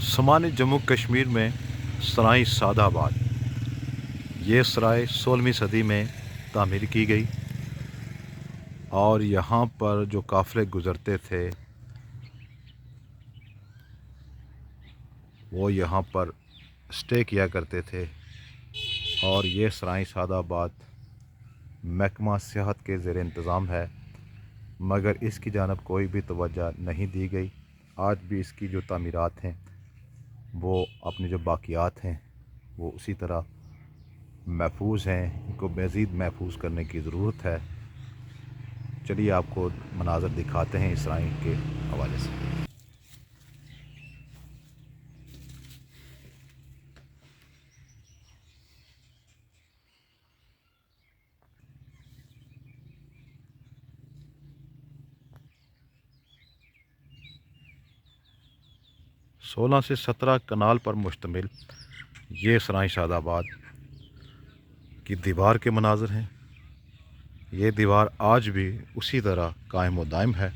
समानी जम्मू कश्मीर में सराय सादाबाद। ये सराय 16वीं सदी में तामीर की गई और यहाँ पर जो काफ़िले गुज़रते थे वो यहाँ पर स्टे किया करते थे। और ये सराय सादाबाद महकमा सियाहत के ज़ेर इंतज़ाम है, मगर इसकी जानब कोई भी तवज्जो नहीं दी गई। आज भी इसकी जो तामीरात हैं वो अपनी जो बाक़ियात हैं वो उसी तरह महफूज हैं। इनको मज़ीद महफूज करने की ज़रूरत है। चलिए आपको मनाज़र दिखाते हैं इस सराय के हवाले से। 16 से 17 कनाल पर मुश्तमिल ये सराय सादाबाद की दीवार के मनाज़र हैं। ये दीवार आज भी उसी तरह कायम व दायम है।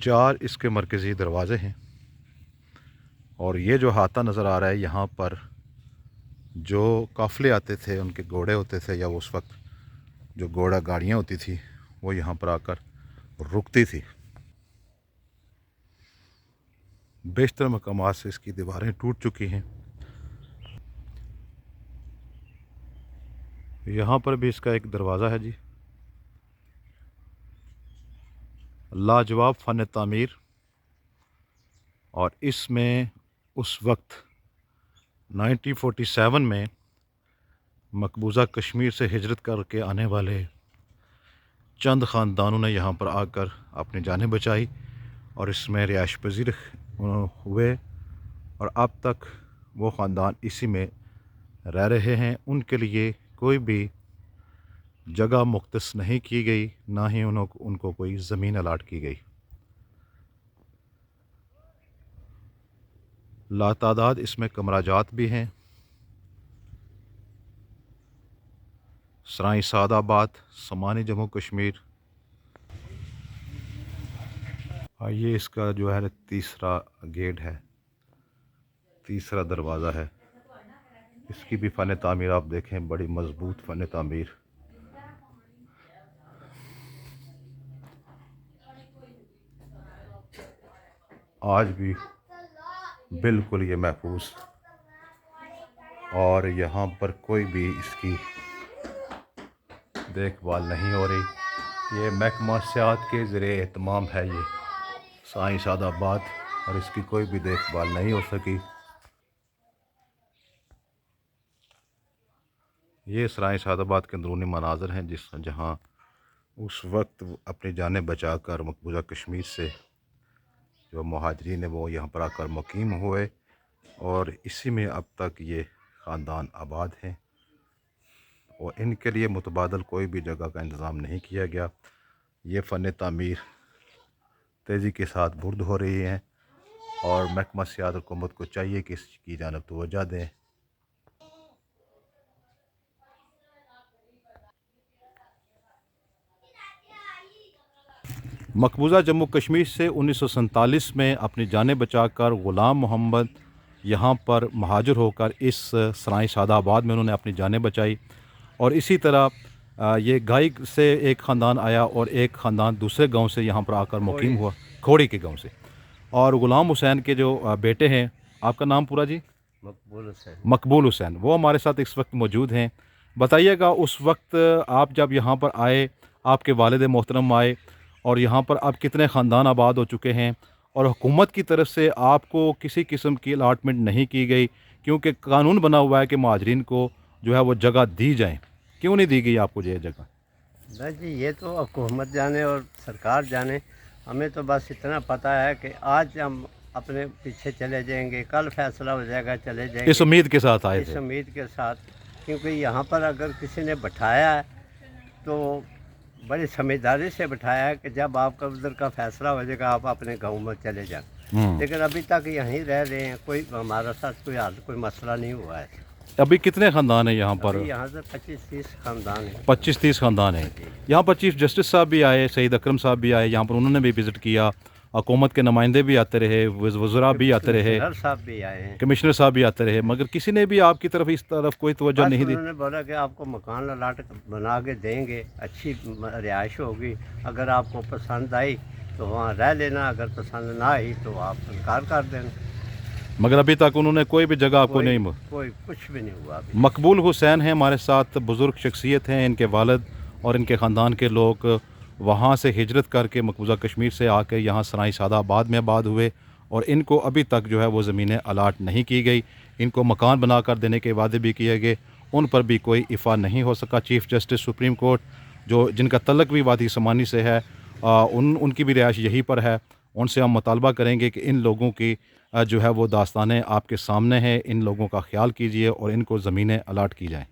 4 इसके मरकज़ी दरवाज़े हैं और ये जो हाता नज़र आ रहा है, यहाँ पर जो काफ़िले आते थे उनके घोड़े होते थे, या उस वक्त जो घोड़ा गाड़ियाँ होती थी वो यहाँ पर आकर रुकती थी। बेशतर मकामात से इसकी दीवारें टूट चुकी हैं। यहाँ पर भी इसका एक दरवाज़ा है जी। लाजवाब फ़न तामीर। और इसमें उस वक्त 1947 में मकबूजा कश्मीर से हिजरत करके आने वाले चंद ख़ानदानों ने यहाँ पर आकर अपनी जानें बचाई और इसमें रिहाइश पज़ीर हुए और अब तक वो ख़ानदान इसी में रह रहे हैं। उनके लिए कोई भी जगह मुख्तस नहीं की गई, ना ही उनको कोई ज़मीन अलाट की गई। लातादाद इसमें कमराजात भी हैं। सराय सादाबाद, समानी जम्मू कश्मीर। ये इसका जो है तीसरा गेट है, तीसरा दरवाज़ा है। इसकी भी फ़न तामीर आप देखें, बड़ी मज़बूत फ़न तामीर। आज भी बिल्कुल ये महफूज, और यहाँ पर कोई भी इसकी देखभाल नहीं हो रही। ये महकमा सियाहत के ज़रिए एहतमाम है ये सराय सादाबाद, और इसकी कोई भी देखभाल नहीं हो सकी। ये सराय सादाबाद के अंदरूनी मनाज़र हैं जहाँ उस वक्त अपनी जानें बचाकर मकबूजा कश्मीर से जो मुहाजिरीन है वो यहाँ पर आकर मुकीम हुए, और इसी में अब तक ये ख़ानदान आबाद हैं और इनके लिए मुतबादल कोई भी जगह का इंतज़ाम नहीं किया गया। ये फ़न तामीर तेज़ी के साथ बुर्द हो रही हैं और महकमा सियाहत हुकूमत को चाहिए कि इसकी जानब तवज्जो दें। मकबूजा जम्मू कश्मीर से 1947 में अपनी जानें बचाकर ग़ुलाम मोहम्मद यहाँ पर महाजिर होकर इस सराय सादाबाद में उन्होंने अपनी जानें बचाई। और इसी तरह ये गाई से एक ख़ानदान आया और एक ख़ानदान दूसरे गांव से यहाँ पर आकर मुकीम हुआ, खोड़ी के गांव से। और ग़ुलाम हुसैन के जो बेटे हैं, आपका नाम पूरा जी? मकबूल हुसैन। वो हमारे साथ इस वक्त मौजूद हैं। बताइएगा, उस वक्त आप जब यहाँ पर आए, आपके वालिद मोहतरम आए, और यहाँ पर अब कितने ख़ानदान आबाद हो चुके हैं, और हुकूमत की तरफ से आपको किसी किस्म की अलाटमेंट नहीं की गई, क्योंकि कानून बना हुआ है कि महाजरीन को जो है वो जगह दी जाए। क्यों नहीं दी गई आपको ये जगह? नहीं जी, ये तो हुकूमत जाने और सरकार जाने। हमें तो बस इतना पता है कि आज हम अपने पीछे चले जाएंगे, कल फैसला हो जाएगा, चले जाएंगे। इस उम्मीद के साथ आए थे? इस उम्मीद के साथ, क्योंकि यहाँ पर अगर किसी ने बैठाया है तो बड़ी समझदारी से बैठाया है कि जब आपका उधर का फैसला हो जाएगा आप अपने गाँव में चले जाएं। लेकिन अभी तक यहीं रह रहे हैं, कोई हमारा साथ कोई मसला नहीं हुआ है। अभी कितने ख़ानदान हैं यहाँ पर? यहाँ से 25-30 ख़ानदान है। 25-30 ख़ानदान हैं। यहाँ पर चीफ़ जस्टिस साहब भी आए, सईद अकरम साहब भी आए यहाँ पर, उन्होंने भी विज़िट किया हुकूमत के नुमाइंदे भी आते रहे, वज़रा भी आते रहे, कमिश्नर साहब भी आए हैं। कमिश्नर साहब भी आते रहे, मगर किसी ने भी आपकी तरफ इस तरफ कोई तवज्जो बस नहीं दी। उन्होंने बोला कि आपको मकान अलाट बना के देंगे, अच्छी रिहाइश होगी, अगर आपको पसंद आई तो वहाँ रह लेना, अगर पसंद ना आई तो आप इनकार कर देना। मगर अभी तक उन्होंने कोई भी जगह आपको कोई नहीं। कोई कुछ भी नहीं हुआ अभी। मकबूल हुसैन हैं हमारे साथ, बुज़ुर्ग शख्सियत हैं, इनके वालिद और इनके ख़ानदान के लोग वहाँ से हिजरत करके मकबूजा कश्मीर से आकर यहाँ सराय सादाबाद में आबाद हुए और इनको अभी तक जो है वो ज़मीनें अलाट नहीं की गई। इनको मकान बना कर देने के वादे भी किए गए, उन पर भी कोई इफ़ा नहीं हो सका। चीफ़ जस्टिस सुप्रीम कोर्ट जो जिनका तल्लक भी वादी समानी से है, उनकी भी रिहाइश यहीं पर है। उनसे हम मुतालबा करेंगे कि इन लोगों की जो है वो दास्तानें आपके सामने हैं, इन लोगों का ख्याल कीजिए और इनको ज़मीनें अलाट की जाएँ।